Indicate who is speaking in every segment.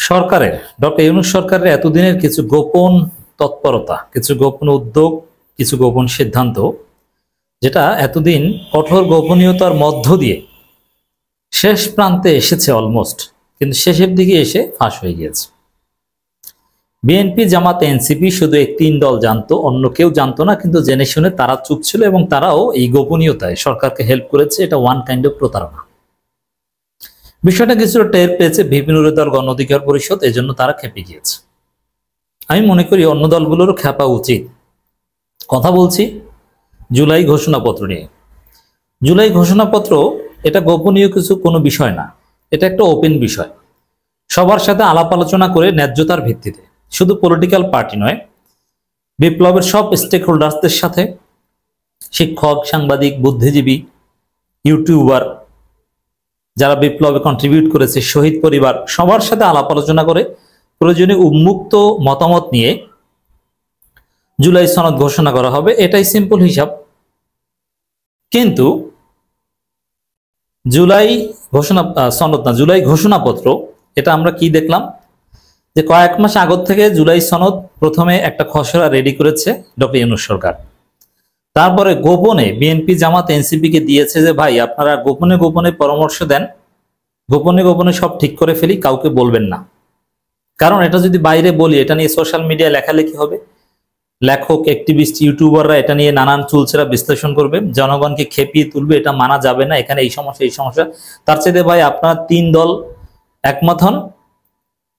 Speaker 1: সরকারের ডক্টর ইউনূস সরকারের এতদিনের কিছু গোপন তৎপরতা, কিছু গোপন উদ্যোগ, কিছু গোপন সিদ্ধান্ত, যেটা এতদিন কঠোর গোপনীয়তার মধ্য দিয়ে শেষ প্রান্তে এসেছে অলমোস্ট, কিন্তু শেষের দিকে এসে ফাঁস হয়ে গিয়েছে। বিএনপি, জামাত, এনসিপি শুধু এই তিন দল জানতো, অন্য কেউ জানতো না, কিন্তু জেনে শুনে তারা চুপ ছিল এবং তারাও এই গোপনীয়তায় সরকারকে হেল্প করেছে। এটা ওয়ান কাইন্ড অফ প্রতারণা। বিষয়টা কিছুটা টের পেয়েছে ভিপি নুরের দল গণ অধিকার পরিষদ, এজন্য তারা খেপে গিয়েছে। আমি মনে করি অন্য দলগুলোরও খেপা উচিত। কথা বলছি জুলাই ঘোষণাপত্র নিয়ে। জুলাই ঘোষণাপত্র এটা গোপনীয় কোনো বিষয় না, এটা একটা ওপেন বিষয়। সবার সাথে আলাপ আলোচনা করে ন্যায্যতার ভিত্তিতে, শুধু পলিটিক্যাল পার্টি নয়, বিপ্লবের সব স্টেক হোল্ডার্সদের সাথে, শিক্ষক, সাংবাদিক, বুদ্ধিজীবী, ইউটিউবার, যারা বিপ্লবে কন্ট্রিবিউট করেছে, শহীদ পরিবার, সবার সাথে আলাপ আলোচনা করে প্রয়োজনে উন্মুক্ত মতামত নিয়ে জুলাই সনদ ঘোষণা করা হবে। এটাই সিম্পল হিসাব। কিন্তু জুলাই ঘোষণাপত্র এটা আমরা কি দেখলাম, যে কয়েক মাস আগত থেকে জুলাই সনদ প্রথমে একটা খসড়া রেডি করেছে ডক্টর ইউনূস সরকার। তারপরে গোপনে বিএনপি, জামাত, এনসিপি কে দিয়েছে যে ভাই আপনারা গোপনে গোপনে পরামর্শ দেন, গোপনে গোপনে সব ঠিক করে ফেলি, কাউকে বলবেন না। কারণ এটা যদি বাইরে বলি, এটা নিয়ে সোশ্যাল মিডিয়ায় লেখালেখি হবে, লেখক, অ্যাক্টিভিস্ট, ইউটিউবাররা এটা নিয়ে নানান চুলচেরা বিশ্লেষণ করবে, জনগণকে খেপিয়ে তুলবে, এটা মানা যাবে না, এখানে এই সমস্যা এই সমস্যা। তার চেয়ে ভাই আপনার তিন দল একমত হন,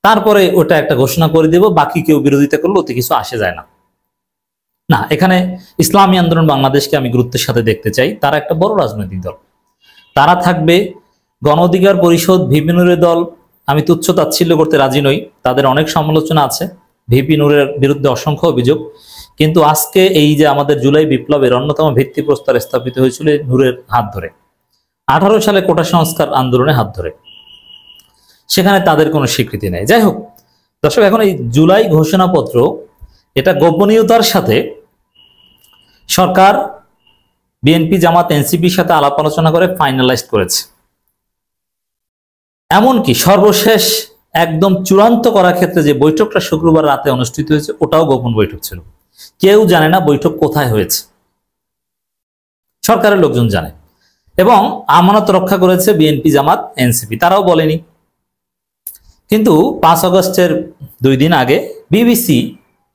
Speaker 1: তারপরে ওটা একটা ঘোষণা করে দেব, বাকি কেউ বিরোধিতা করলে ওতে কিছু আসে যায় না। না, এখানে ইসলামী আন্দোলন বাংলাদেশকে আমি গুরুত্বের সাথে দেখতে চাই। তারা একটা বড় রাজনৈতিক দল, তারা থাকবে। গণ অধিকার পরিষদ, ভিপি নুরের দল আমি তুচ্ছ তাচ্ছিল্য করতে রাজি নই, তাদের অনেক সমালোচনা আছে, ভিপি নুরের বিরুদ্ধে অসংখ্য অভিযোগ। কিন্তু আজকে এই যে আমাদের জুলাই বিপ্লবের অন্যতম ভিত্তিপ্রস্তর স্থাপিত হয়েছিল নূরের হাত ধরে, 18 সালে কোটা সংস্কার আন্দোলনে হাত ধরে, সেখানে তাদের কোনো স্বীকৃতি নেই। যাই হোক দর্শক, এখন এই জুলাই ঘোষণাপত্র এটা গোপনীয়তার সাথে সরকার বিএনপি, জামাত, এনসিপির সাথে আলাপ আলোচনা করে ফাইনালাইজ করেছে। এমনকি সর্বশেষ একদম চূড়ান্ত করার ক্ষেত্রে যে বৈঠকটা শুক্রবার রাতে অনুষ্ঠিত হয়েছে, ওটাও গোপন বৈঠক ছিল। কেউ জানে না বৈঠক কোথায় হয়েছে, সরকারের লোকজন জানে। এবং আমানত রক্ষা করেছে বিএনপি, জামাত, এনসিপি, তারাও বলেনি। কিন্তু 5 আগস্টের 2 দিন আগে বিবিসি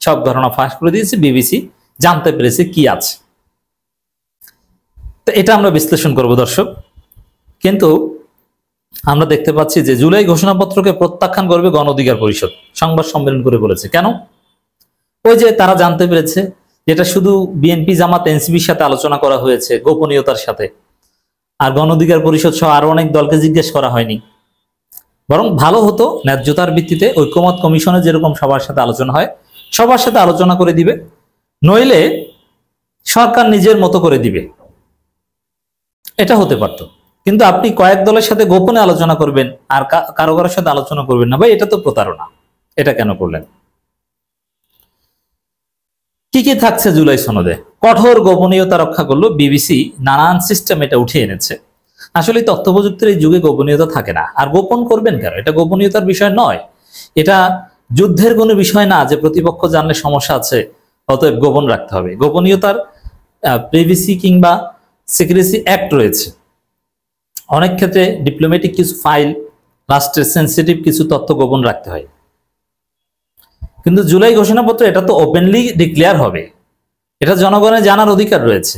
Speaker 1: সব ঘটনা ফাঁস করে দিয়েছে, বিবিসি জানতে পেরেছে কি আছে। তো এটা আমরা বিশ্লেষণ করব দর্শক। কিন্তু আমরা দেখতে পাচ্ছি যে জুলাই ঘোষণাপত্রকে প্রত্যাখ্যান করবে গণ অধিকার পরিষদ, সংবাদ সম্মেলন করে বলেছে। কেন? ওই যে তারা জানতে পেরেছে যেটা শুধু বিএনপি, জামাত, এনসিপির সাথে আলোচনা করা হয়েছে গোপনীয়তার সাথে, আর গণ অধিকার পরিষদ সহ আরো অনেক দলকে জিজ্ঞেস করা হয়নি। বরং ভালো হতো ন্যায্যতার ভিত্তিতে ঐকমত্য কমিশনে যেরকম সবার সাথে আলোচনা হয়, সবার সাথে আলোচনা করে দিবে, নইলে সরকার নিজের মতো করে দিবে, এটা হতে পারত। কিন্তু আপনি কয়েক দলের সাথে গোপনে আলোচনা করবেন আর কারো কারোর সাথে আলোচনা করবেন না, ভাই এটা তো প্রতারণা। এটা কেন করলেন? কি কি থাকছে জুলাই সনদে? কঠোর গোপনীয়তা রক্ষা করলো বিবিসি, নানান সিস্টেম এটা উঠে এনেছে। আসলে তথ্য প্রযুক্তির এই যুগে গোপনীয়তা থাকে না, আর গোপন করবেন কেন? এটা গোপনীয়তার বিষয় নয়, এটা যুদ্ধের কোনো বিষয় না যে প্রতিপক্ষ জানলে সমস্যা আছে অতএব গোপন রাখতে হবে। গোপনীয়তার প্রাইভেসি কিংবা সিক্রেসি অ্যাক্ট রয়েছে। অনেক ক্ষেত্রে ডিপ্লোম্যাটিক কিছু ফাইল, রাষ্ট্রের সেন্সিটিভ কিছু তথ্য গোপন রাখতে হয়। কিন্তু জুলাই ঘোষণাপত্র এটা তো ওপেনলি ডিক্লেয়ার হবে, এটা জনগণের জানার অধিকার রয়েছে,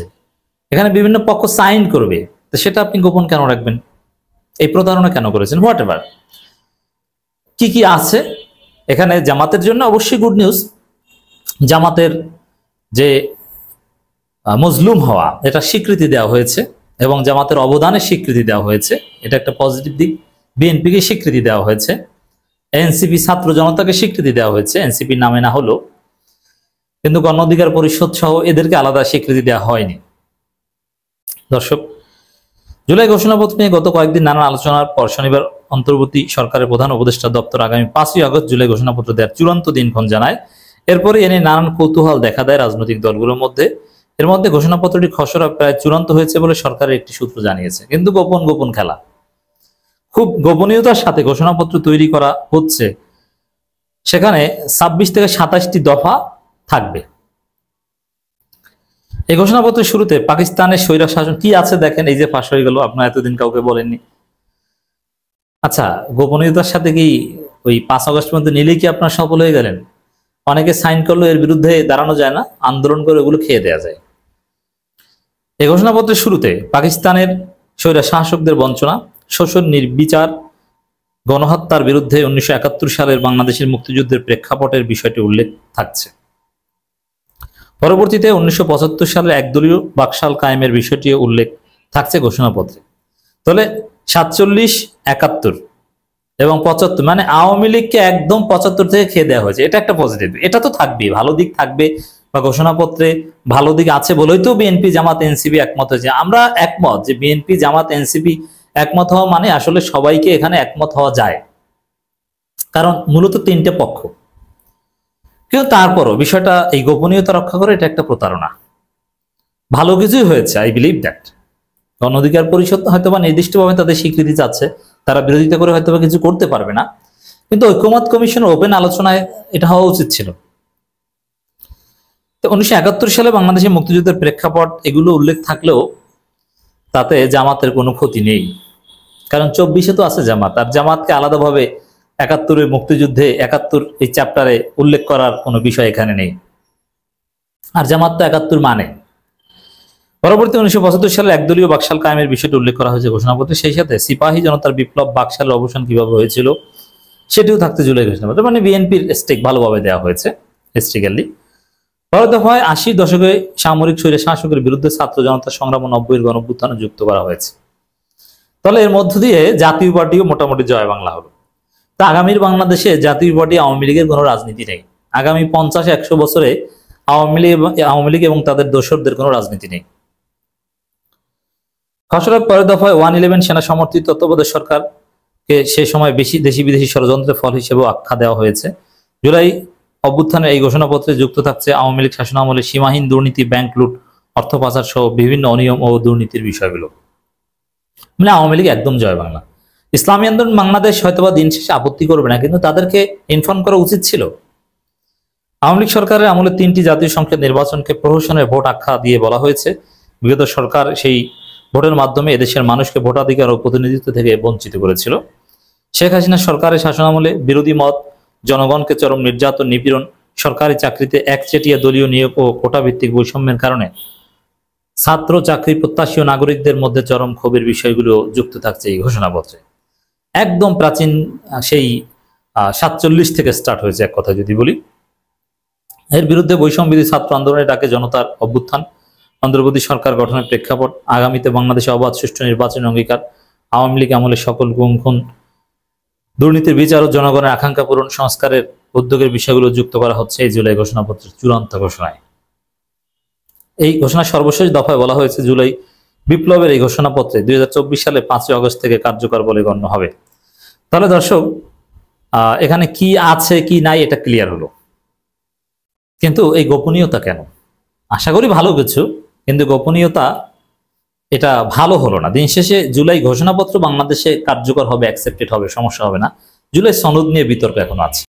Speaker 1: এখানে বিভিন্ন পক্ষ সাইন করবে, তো সেটা আপনি গোপন কেন রাখবেন? এই প্রতারণা কেন করেছেন? হোয়াট এভার কি কি আছে এখানে। জামাতের জন্য অবশ্যই গুড নিউজ, জামাতের যে মজলুম হওয়া এটা স্বীকৃতি দেওয়া হয়েছে এবং জামাতের অবদানের স্বীকৃতি দেওয়া হয়েছে, এটা একটা পজিটিভ দিক। বিএনপিকে স্বীকৃতি দেওয়া হয়েছে, এনসিপি ছাত্র জনতাকে স্বীকৃতি দেওয়া হয়েছে, এনসিপির নামে না হলো, কিন্তু গণ অধিকার পরিষদ সহ এদেরকে আলাদা স্বীকৃতি দেওয়া হয়নি। দর্শক, জুলাই ঘোষণাপত্র নিয়ে গত কয়েকদিন নানান আলোচনার পর শনিবার অন্তর্বর্তী সরকারের প্রধান উপদেষ্টা দপ্তর আগামী 5ই আগস্ট জুলাই ঘোষণাপত্র দেওয়ার চূড়ান্ত দিনক্ষণ জানায়। এরপরে এনে নানান কৌতূহল দেখা দেয় রাজনৈতিক দলগুলোর মধ্যে। এর মধ্যে ঘোষণাপত্রটি খসড়া প্রায় চূড়ান্ত হয়েছে বলে সরকারের একটি সূত্র জানিয়েছে। কিন্তু গোপন গোপন খেলা, খুব গোপনীয়তার সাথে ঘোষণাপত্র তৈরি করা হচ্ছে, সেখানে 26 থেকে 27টি দফা থাকবে। এই ঘোষণাপত্রের শুরুতে পাকিস্তানের স্বৈরাচার শাসন কি আছে দেখেন, এই যে ফাঁস হয়ে গেল, আপনারা এতদিন কাউকে বলেননি। আচ্ছা, গোপনীয়তার সাথে কি ওই 5 আগস্ট পর্যন্ত নিলেই কি আপনার সফল হয়ে গেলেন? অনেকে সাইন করলো, এর বিরুদ্ধে দাঁড়ানো যায় না, আন্দোলন করে ওগুলো খেয়ে দেওয়া যায়। এই ঘোষণাপত্রের শুরুতে পাকিস্তানের স্বৈরা শাসকদের বঞ্চনা, শোষণ, নির্বিচার, গণহত্যার বিরুদ্ধে 1971 সালের বাংলাদেশের মুক্তিযুদ্ধের প্রেক্ষাপটের বিষয়টি উল্লেখ থাকছে। পরবর্তীতে 1975 সালের একদলীয় বাকশাল কায়েমের বিষয়টিও উল্লেখ থাকছে ঘোষণাপত্রে। তাহলে 47, 71 এবং 75, মানে আওয়ামী লীগকে একদম 75 থেকে খেয়ে দেওয়া হয়েছে। এটা একটা পজিটিভ, এটা তো থাকবেই, ভালো দিক থাকবে, বা ঘোষণাপত্রে ভালো দিক আছে বলেই তো বিএনপি জামাত এনসিপি একমত হয়েছে। আমরা একমত যে বিএনপি জামাত এনসিপি একমত হওয়া মানে আসলে সবাইকে এখানে একমত হওয়া যায়, কারণ মূলত 3টে পক্ষ। কিন্তু তারপরও বিষয়টা, এই গোপনীয়তা রক্ষা করে, এটা একটা প্রতারণা। ভালো কিছুই হয়েছে, আই বিলিভ দ্যাট। গণ অধিকার পরিষদ হয়তোবা নির্দিষ্টভাবে তাদের স্বীকৃতি চাচ্ছে, তারা বিরোধিতা করে হয়তোবা কিছু করতে পারবে না, কিন্তু ঐকমত্য কমিশনের ওপেন আলোচনায় এটা হওয়া উচিত ছিল। তো 1971 সালে বাংলাদেশের মুক্তিযুদ্ধের প্রেক্ষাপট এগুলো উল্লেখ থাকলেও তাতে জামাতের কোনো ক্ষতি নেই, কারণ 24-এ তো আছে জামাত, আর জামাতকে আলাদাভাবে 71-এর মুক্তিযুদ্ধে 71 এই চ্যাপ্টারে উল্লেখ করার কোনো বিষয় এখানে নেই, আর জামাত তো 71 মানে। পরবর্তী 1975 সালে একদলীয় বাকশাল কায়েমের বিষয়টি উল্লেখ করা হয়েছে ঘোষণাপত্রে। সেই সাথে সিপাহী জনতার বিপ্লব, বাকশালের অবসান কিভাবে হয়েছিল সেটিও থাকতে জুলাই ঘোষণাপত্র, মানে বিএনপির স্টেক ভালোভাবে দেওয়া হয়েছে হিস্ট্রিক্যালি। পরের দফায় 80 দশকে সামরিক স্বৈর শাসকের বিরুদ্ধে ছাত্র জনতার সংগ্রাম ও 90-এর গণঅভ্যুত্থানে যুক্ত করা হয়েছে। তাহলে এর মধ্য দিয়ে জাতীয় পার্টিও মোটামুটি জয় বাংলা হলো। তা আগামীর বাংলাদেশে জাতীয় পার্টি আওয়ামী লীগের কোনো রাজনীতি নেই। আগামী 50-100 বছরে আওয়ামী লীগ এবং তাদের দোসরদের কোনো রাজনীতি নেই। খসড়ার পরের দফায় 111 সেনা সমর্থিত তত্ত্বাবধায়ক সরকারকে সে সময় বেশি দেশি বিদেশি ষড়যন্ত্রের ফল হিসেবেও আখ্যা দেওয়া হয়েছে। জুলাই অভ্যুত্থানের এই ঘোষণাপত্রে যুক্ত থাকছে আওয়ামী লীগ শাসনামলে সীমাহীন দুর্নীতি, ব্যাংক লুট, অর্থ পাচার সহ বিভিন্ন অনিয়ম ও দুর্নীতির বিষয়গুলো। মানে আওয়ামী লীগ একদম জয় বাংলা। ইসলামী আন্দোলন বাংলাদেশ হয়তোবা দিন শেষে আপত্তি করবে না, কিন্তু তাদেরকে ইনফর্ম করা উচিত ছিল। আওয়ামী লীগ সরকারের আমলে 3টি জাতীয় সংসদ নির্বাচনকে প্রহসনের ভোট আখ্যা দিয়ে বলা হয়েছে। বিগত সরকার সেই ভোটের মাধ্যমে এদেশের মানুষকে ভোটাধিকার ও প্রতিনিধিত্ব থেকে বঞ্চিত করেছিল। শেখ হাসিনা সরকারের শাসনামলে বিরোধী মত, জনগণকে চরম নির্যাতন, নিপীড়ন, সরকারি চাকরিতে একচেটিয়া দলীয় নিয়োগ ও কোটা ভিত্তিক বৈষম্যের কারণে ছাত্র, চাকরি প্রত্যাশী ও নাগরিকদের মধ্যে চরম ক্ষোভের বিষয়গুলো যুক্ত থাকছে এই ঘোষণাপত্রে। একদম প্রাচীন সেই 47 থেকে স্টার্ট হয়েছে এক কথা যদি বলি। এর বিরুদ্ধে বৈষম্যবিরোধী ছাত্র আন্দোলনের ডাকে জনতার অভ্যুত্থান, অন্তর্বর্তী সরকার গঠনের প্রেক্ষাপট, আগামীতে বাংলাদেশে অবাধ সুষ্ঠু নির্বাচনের অঙ্গীকার, আওয়ামী লীগ আমলে সকল গুম খুন, দুর্নীতির বিচার ও জনগণের আকাঙ্ক্ষা পূরণ, সংস্কারের উদ্যোগের বিষয়গুলো যুক্ত করা হচ্ছে এই জুলাই ঘোষণাপত্রের চূড়ান্ত ঘোষণায়। এই ঘোষণার সর্বশেষ দফায় বলা হয়েছে জুলাই বিপ্লবের এই ঘোষণাপত্রে 2024 সালে 5 আগস্ট থেকে কার্যকর বলে গণ্য হবে। তাহলে দর্শক, এখানে কি আছে কি নাই এটা ক্লিয়ার হলো, কিন্তু এই গোপনীয়তা কেন? আশা করি ভালো কিছু, কিন্তু গোপনীয়তা এটা ভালো হলো না। দিন শেষে জুলাই ঘোষণাপত্র বাংলাদেশে কার্যকর হবে, অ্যাকসেপ্টেড হবে, সমস্যা হবে না। জুলাই সনদ নিয়ে বিতর্ক এখনো আছে।